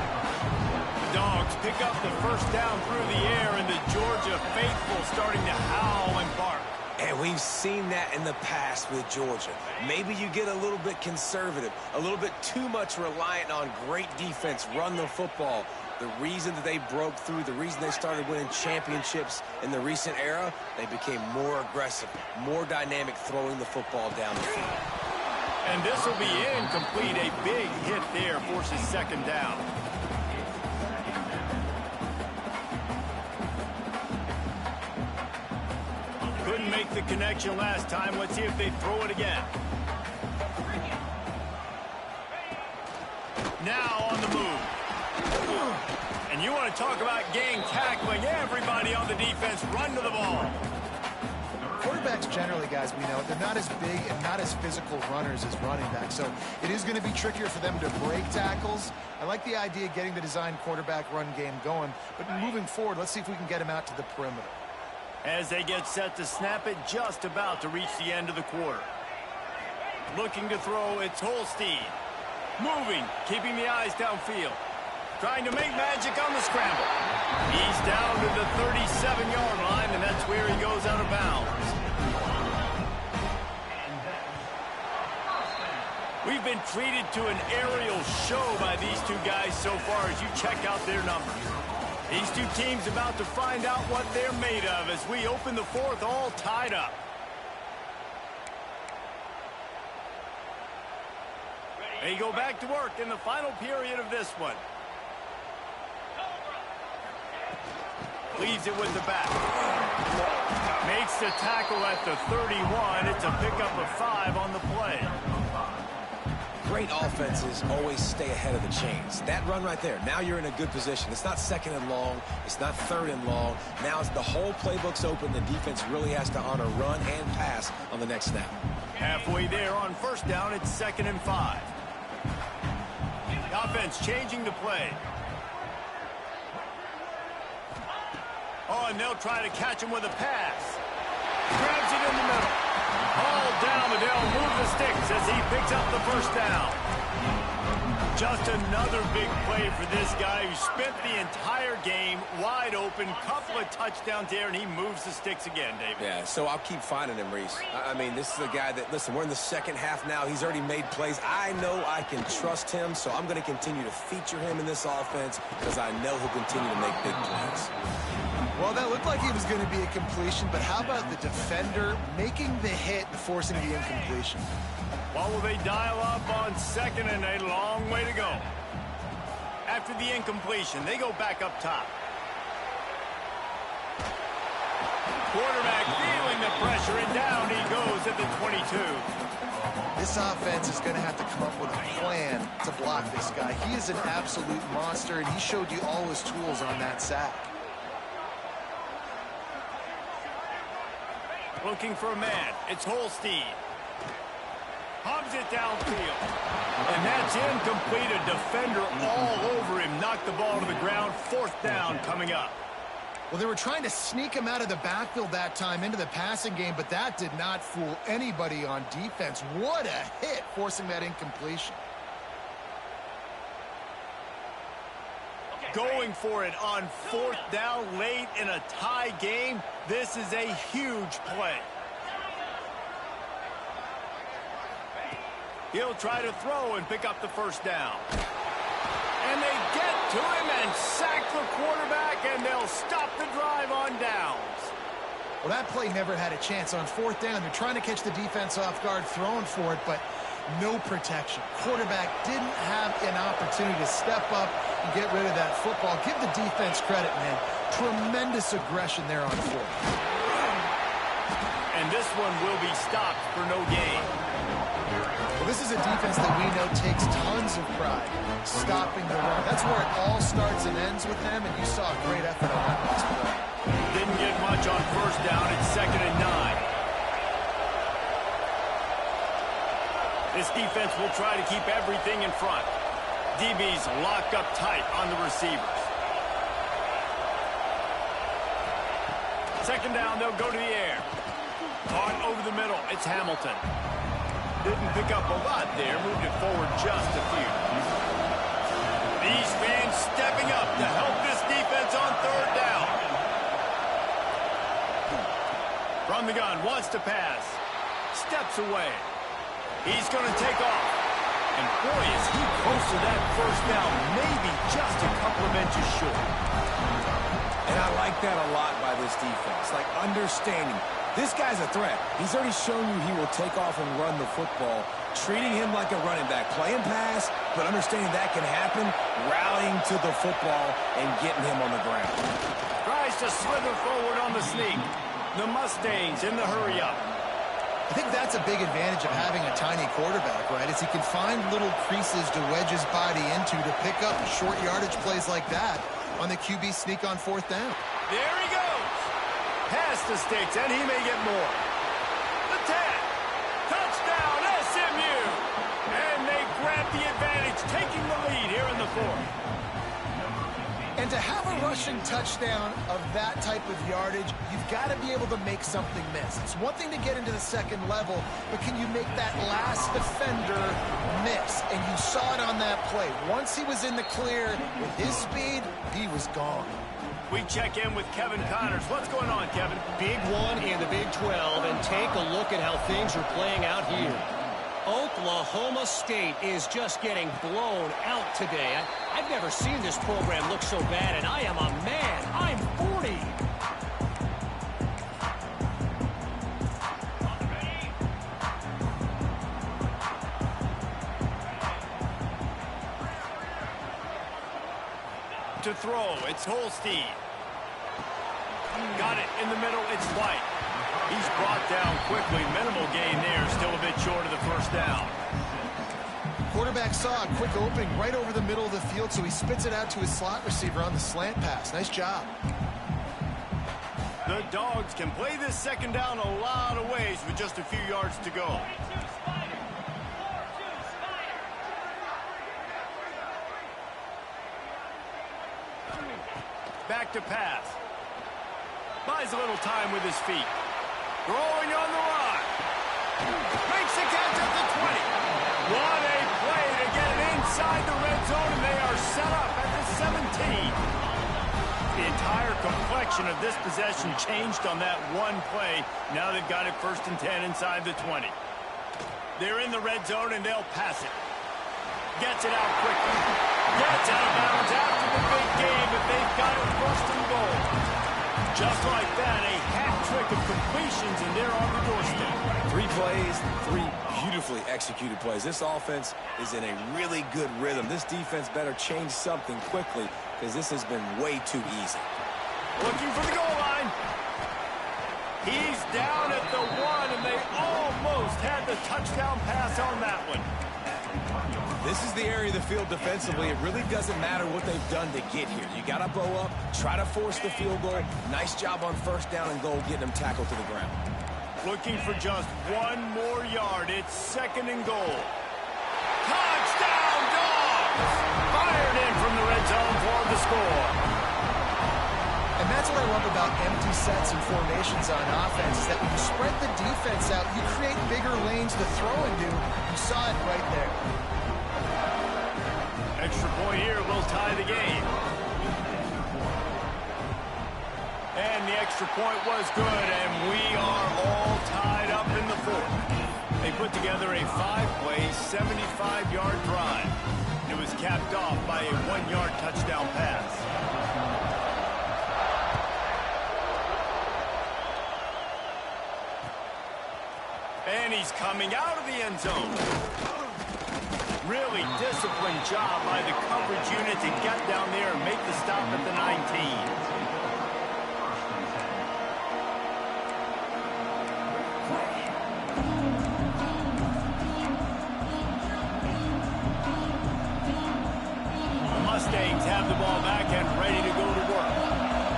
Dogs pick up the 1st down through the air, and the Georgia faithful starting to howl and bark. And we've seen that in the past with Georgia. Maybe you get a little bit conservative, a little bit too much reliant on great defense, run the football. The reason that they broke through, the reason they started winning championships in the recent era, they became more aggressive, more dynamic, throwing the football down the field. And this will be incomplete. A big hit there forces 2nd down. Couldn't make the connection last time. Let's see if they throw it again. Now on the move. And you want to talk about gang tackling. Everybody on the defense run to the ball. Quarterbacks generally, guys, we know, they're not as big and not as physical runners as running backs, so it is going to be trickier for them to break tackles. I like the idea of getting the design quarterback run game going, but moving forward, let's see if we can get him out to the perimeter. As they get set to snap it, just about to reach the end of the quarter. Looking to throw, it's Holstein. Moving, keeping the eyes downfield. Trying to make magic on the scramble. He's down to the 37-yard line, and that's where he goes out of bounds. We've been treated to an aerial show by these two guys so far as you check out their numbers. These two teams about to find out what they're made of as we open the 4th all tied up. They go back to work in the final period of this one. Leaves it with the back. Makes the tackle at the 31. It's a pickup of 5 on the play. great offenses always stay ahead of the chains. That run right there, now you're in a good position. It's not second and long. It's not third and long. Now it's the whole playbook's open. The defense really has to honor run and pass on the next snap. Halfway there on first down, it's 2nd and 5. The offense changing the play. Oh, and they'll try to catch him with a pass. Grabs it in the middle. All down, but they'll move the sticks as he picks up the first down. Just another big play for this guy who spent the entire game wide open. Couple of touchdowns there, and he moves the sticks again, David. Yeah, so I'll keep finding him, Reese. I mean, this is a guy that, listen, we're in the second half now. He's already made plays. I know I can trust him, so I'm going to continue to feature him in this offense because I know he'll continue to make big plays. Well, that looked like he was going to be a completion, but how about the defender making the hit and forcing the incompletion? Well, will they dial up on 2nd and a long way to go? After the incompletion, they go back up top. Quarterback feeling the pressure, and down he goes at the 22. This offense is going to have to come up with a plan to block this guy. He is an absolute monster, and he showed you all his tools on that sack. Looking for a man. It's Holstein. Hubs it downfield. And that's incomplete. A defender all over him. Knocked the ball to the ground. 4th down coming up. Well, they were trying to sneak him out of the backfield that time into the passing game, but that did not fool anybody on defense. What a hit, forcing that incompletion. Going for it on 4th down late in a tie game. This is a huge play. He'll try to throw and pick up the first down. And they get to him and sack the quarterback, and they'll stop the drive on downs. Well, that play never had a chance. On 4th down, they're trying to catch the defense off guard, throwing for it, but no protection. Quarterback didn't have an opportunity to step up and get rid of that football. Give the defense credit, man. Tremendous aggression there on 4th. And this one will be stopped for no gain. Well, this is a defense that we know takes tons of pride stopping the run. That's where it all starts and ends with them, and you saw a great effort on that last play. Didn't get much on first down. It's 2nd and 9. This defense will try to keep everything in front. DB's locked up tight on the receivers. 2nd down, they'll go to the air. On over the middle, it's Hamilton. Didn't pick up a lot there, moved it forward just a few. These fans stepping up to help this defense on 3rd down. From the gun, wants to pass. Steps away. He's going to take off. And boy, is he close to that first down, maybe just a couple of inches short. And I like that a lot by this defense, like understanding. This guy's a threat. He's already shown you he will take off and run the football, treating him like a running back, playing pass, but understanding that can happen, rallying to the football and getting him on the ground. Tries to slither forward on the sneak. The Mustangs in the hurry-up. I think that's a big advantage of having a tiny quarterback, right? Is he can find little creases to wedge his body into to pick up short yardage plays like that on the QB sneak on 4th down. There he goes. Past the sticks, and he may get more. The 10. Touchdown, SMU. And they grab the advantage, taking the lead here in the 4th. And to have a rushing touchdown of that type of yardage, you've got to be able to make something miss. It's one thing to get into the 2nd level, but can you make that last defender miss? And you saw it on that play. Once he was in the clear with his speed, he was gone. We check in with Kevin Connors. What's going on, Kevin? Big one in the Big 12, and take a look at how things are playing out here. Oklahoma State is just getting blown out today. I've never seen this program look so bad, and I am a man. I'm 40. To throw, it's Holstein. Got it in the middle, it's White. He's brought down quickly. Minimal gain there, still a bit short of the first down. Quarterback saw a quick opening right over the middle of the field, so he spits it out to his slot receiver on the slant pass. Nice job. The Dogs can play this second down a lot of ways with just a few yards to go. Back to pass. Buys a little time with his feet. Throwing on the run. Makes the catch at the 20. What a play to get it inside the red zone, and they are set up at the 17. The entire complexion of this possession changed on that one play. Now they've got it 1st and 10 inside the 20. They're in the red zone, and they'll pass it. Gets it out quickly. Gets out of bounds after the big game, but they've got it 1st and goal. Just like that, a hat trick of completions, and they're on the doorstep. 3 plays, 3 beautifully executed plays. This offense is in a really good rhythm. This defense better change something quickly because this has been way too easy. Looking for the goal line. He's down at the 1, and they almost had the touchdown pass on that one. This is the area of the field defensively. It really doesn't matter what they've done to get here. You got to bow up, try to force the field goal. Nice job on 1st down and goal, getting them tackled to the ground. Looking for just 1 more yard. It's 2nd and goal. Touchdown, Dogs! Fired in from the red zone for the score. And that's what I love about empty sets and formations on offense, is that when you spread the defense out, you create bigger lanes to throw into. You saw it right there. Extra point here will tie the game. And the extra point was good, and we are all tied up in the 4th. They put together a 5-play, 75-yard drive. It was capped off by a 1-yard touchdown pass. And he's coming out of the end zone. Really disciplined job by the coverage unit to get down there and make the stop at the 19. Mustangs have the ball back and ready to go to work.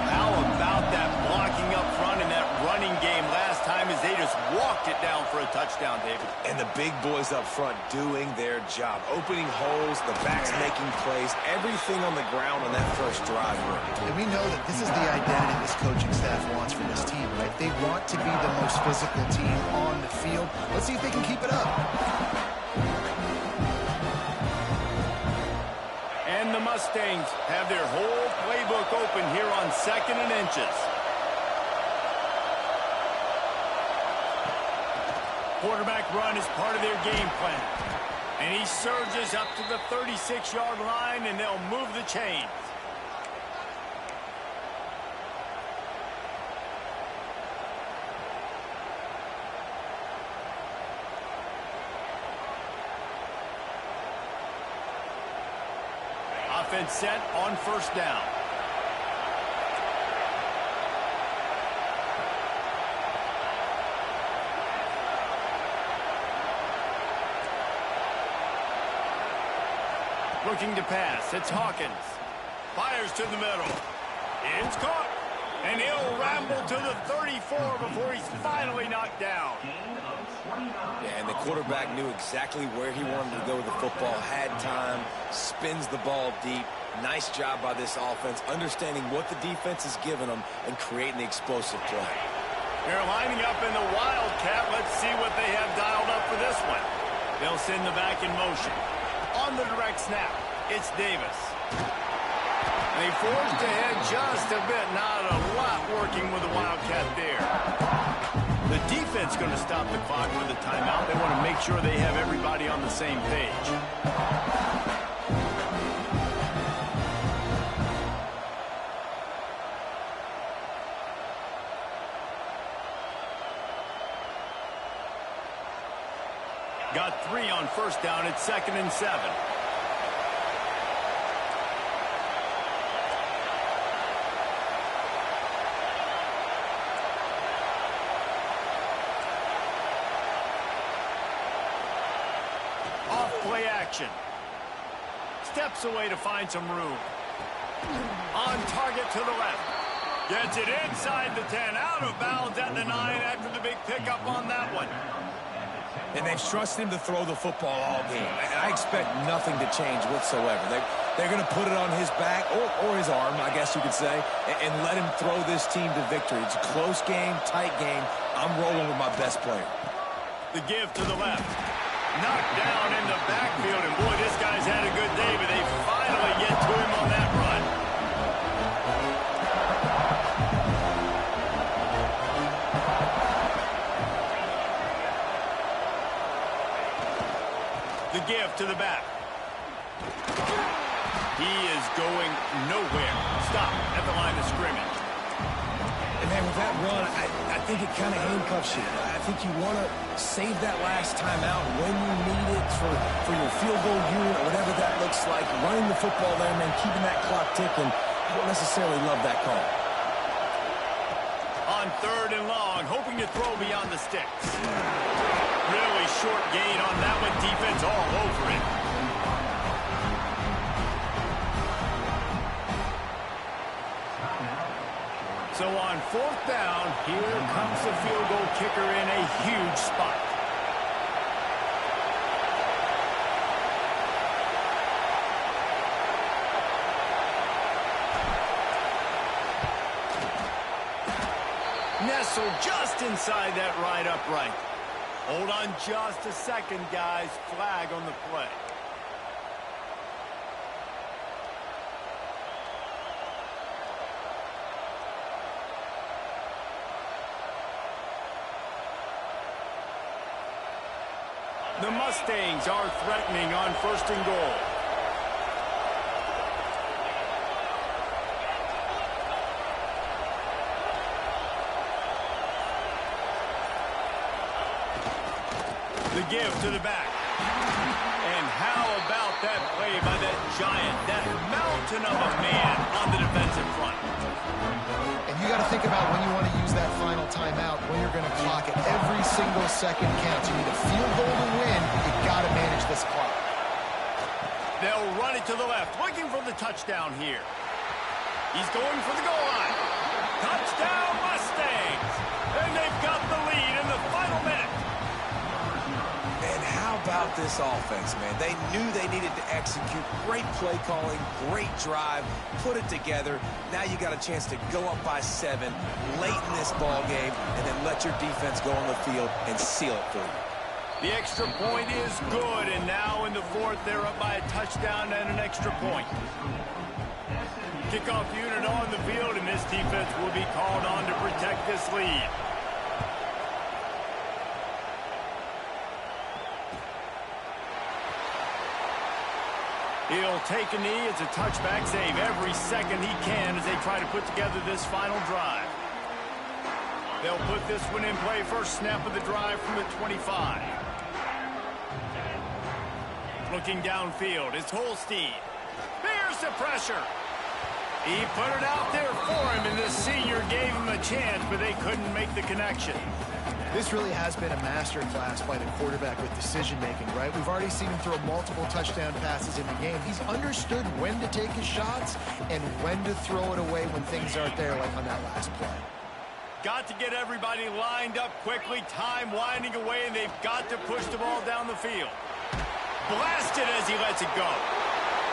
How about that blocking up front in that running game last time as they just walked it down for a touchdown, David? And the big boys up front doing their job. Opening holes, the backs making plays, everything on the ground on that first drive. And we know that this is the identity this coaching staff wants for this team, right? They want to be the most physical team on the field. Let's see if they can keep it up. And the Mustangs have their whole playbook open here on 2nd and inches. Quarterback run is part of their game plan. And he surges up to the 36-yard line, and they'll move the chains. Offense set on 1st down. Looking to pass. It's Hawkins. Fires to the middle. It's caught. And he'll ramble to the 34 before he's finally knocked down. Yeah, and the quarterback knew exactly where he wanted to go with the football, had time, spins the ball deep. Nice job by this offense, understanding what the defense is giving them and creating the explosive play. They're lining up in the Wildcat. Let's see what they have dialed up for this one. They'll send the back in motion. On the direct snap, it's Davis. They forced ahead just a bit. Not a lot working with the Wildcat there. The defense going to stop the clock with a timeout. They want to make sure they have everybody on the same page. Got 3 on 1st down. It's 2nd and 7. action. Steps away to find some room. On target to the left. Gets it inside the 10. Out of bounds at the 9 after the big pickup on that one. And they've trusted him to throw the football all game. And I expect nothing to change whatsoever. They're going to put it on his back, or his arm, I guess you could say, and let him throw this team to victory. It's a close game, tight game. I'm rolling with my best player. The give to the left. Knocked down in the backfield. And boy, this guy's had a good day, but they finally get to him on that run. The give to the back. He is going nowhere. Stop at the line of scrimmage. And man, with that run, I think it kind of handcuffs you. I think you want to save that last time out when you need it for your field goal unit or whatever that looks like. Running the football there, man, keeping that clock ticking. I don't necessarily love that call. On 3rd and long, hoping to throw beyond the sticks. Really short gain on that one. Defense all over it. So on 4th down, here comes the field goal kicker in a huge spot. Nestled just inside that right upright. Hold on just a second, guys. Flag on the play. The Mustangs are threatening on 1st and goal. The give to the back. And how about that play by that giant, that mountain of a man on the defensive front? And you got to think about when you want to use that final timeout, when you're going to clock it. Every single second counts. You need a field goal to win, but you got to manage this clock. They'll run it to the left, looking for the touchdown here. He's going for the goal line. Touchdown, Mustangs! And they've got the lead in the final minute. And how about this offense, man? They knew they needed to execute. Great play calling, great drive, put it together. Now you got a chance to go up by 7 late in this ball game and then let your defense go on the field and seal it for you. The extra point is good, and now in the 4th, they're up by a touchdown and an extra point. Kickoff unit on the field, and this defense will be called on to protect this lead. He'll take a knee. It's a touchback save every second he can as they try to put together this final drive. They'll put this one in play. First snap of the drive from the 25. Looking downfield, it's Holstein. Here's the pressure. He put it out there for him, and the senior gave him a chance, but they couldn't make the connection. This really has been a masterclass by the quarterback with decision-making, right? We've already seen him throw multiple touchdown passes in the game. He's understood when to take his shots and when to throw it away when things aren't there, like on that last play. Got to get everybody lined up quickly, time winding away, and they've got to push the ball down the field. Blasted as he lets it go.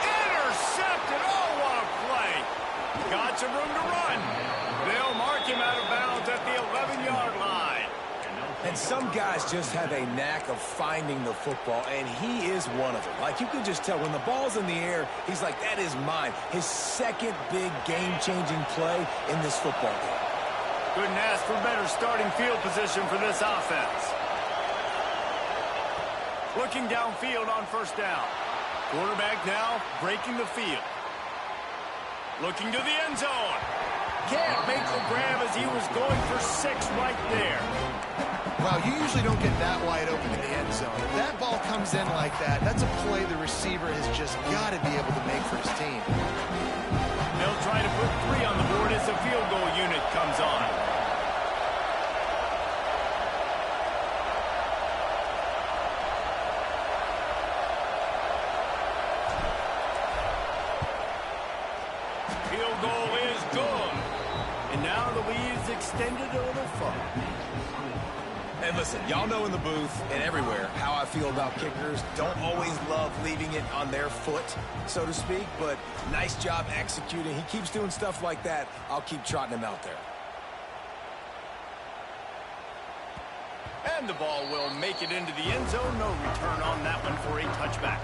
Intercepted. Oh, what a play. Got some room to run. They'll mark him out of bounds at the 11-yard line. And some guys just have a knack of finding the football, and he is one of them. Like, you can just tell when the ball's in the air, he's like, that is mine. His second big game-changing play in this football game. Couldn't ask for better starting field position for this offense. Looking downfield on 1st down. Quarterback now breaking the field. Looking to the end zone. Can't make the grab as he was going for 6 right there. Wow, you usually don't get that wide open in the end zone. If that ball comes in like that, that's a play the receiver has just got to be able to make for his team. They'll try to put 3 on the board as the field goal unit comes on. Field goal is good. And now the lead's extended a little further. And listen, y'all know in the booth and everywhere how I feel about kickers. Don't always love leaving it on their foot, so to speak, but nice job executing. He keeps doing stuff like that. I'll keep trotting him out there. And the ball will make it into the end zone. No return on that one for a touchback.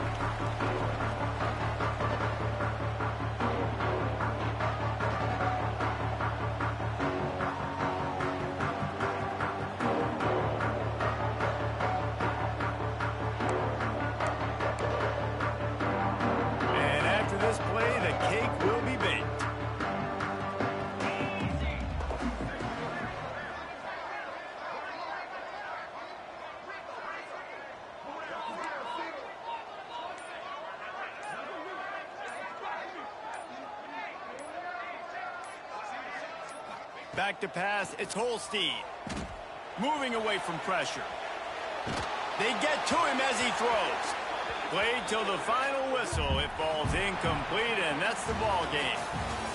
And after this play, the cake will be baked. Back to pass, it's Holstein. Moving away from pressure. They get to him as he throws. Played till the final whistle. It falls incomplete, and that's the ball game.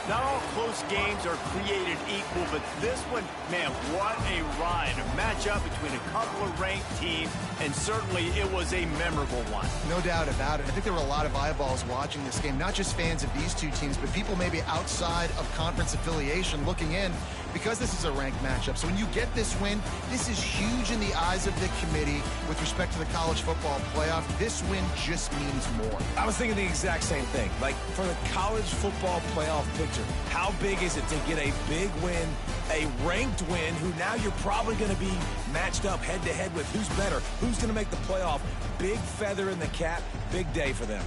Not all close games are created equal, but this one, man, what a ride. A matchup between a couple of ranked teams, and certainly it was a memorable one. No doubt about it. I think there were a lot of eyeballs watching this game, not just fans of these two teams, but people maybe outside of conference affiliation looking in, because this is a ranked matchup. So when you get this win, this is huge in the eyes of the committee with respect to the college football playoff. This win just means more. I was thinking the exact same thing. Like, for the college football playoff picture, how big is it to get a big win, a ranked win, who now you're probably going to be matched up head-to-head with who's better, who's going to make the playoff. Big feather in the cap, big day for them.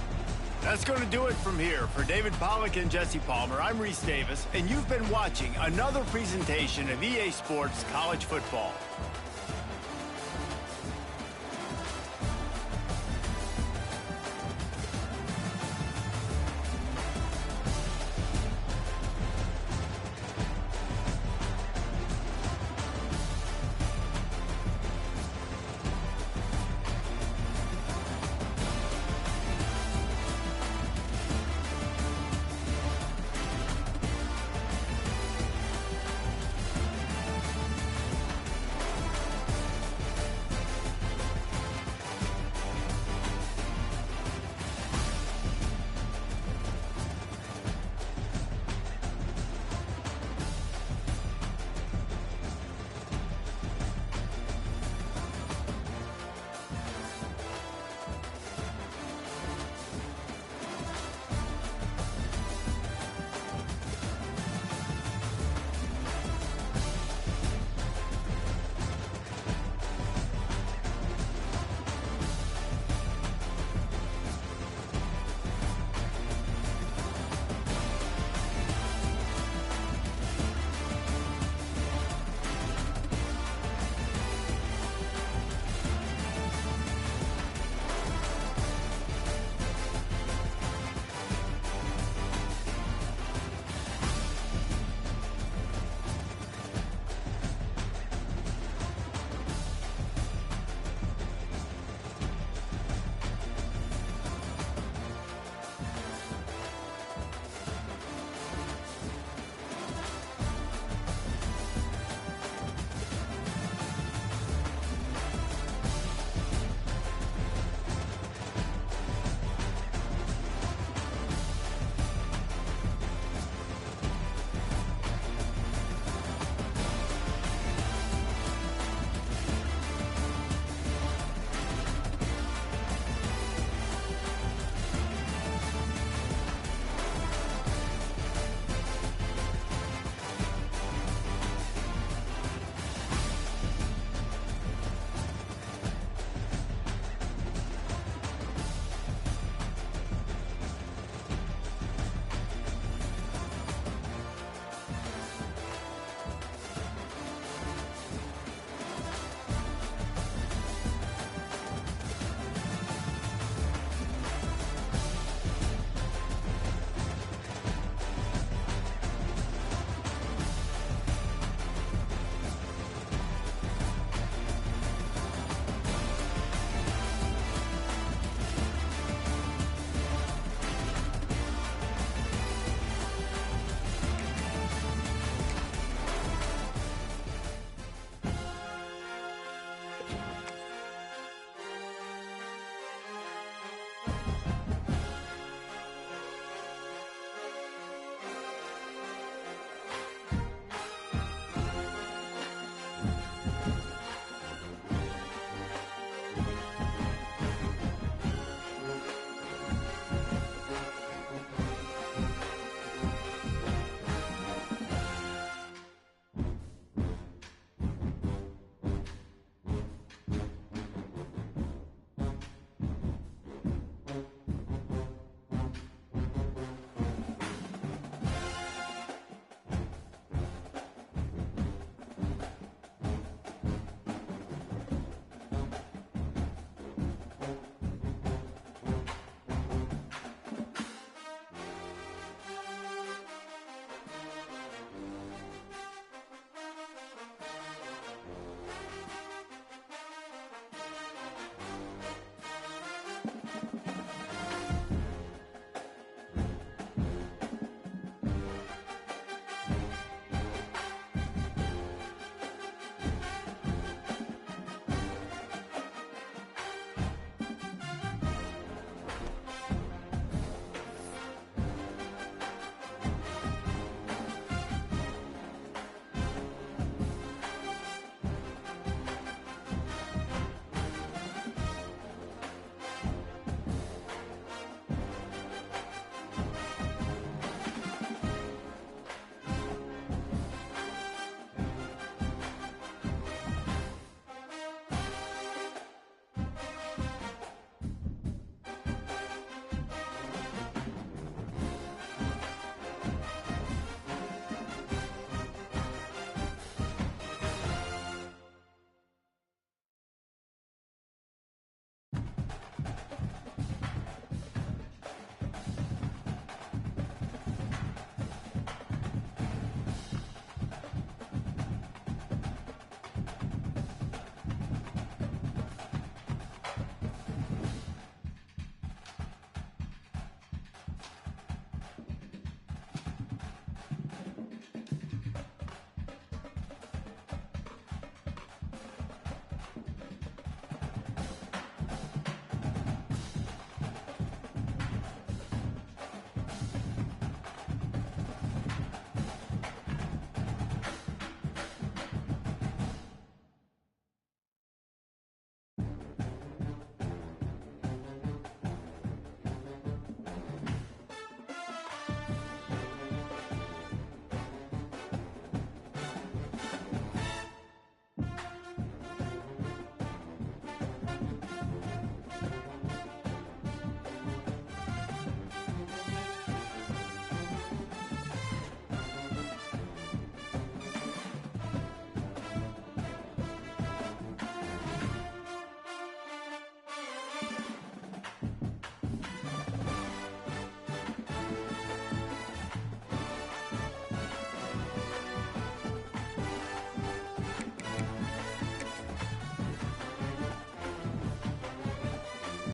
That's going to do it from here. For David Pollack and Jesse Palmer, I'm Reese Davis, and you've been watching another presentation of EA Sports College Football.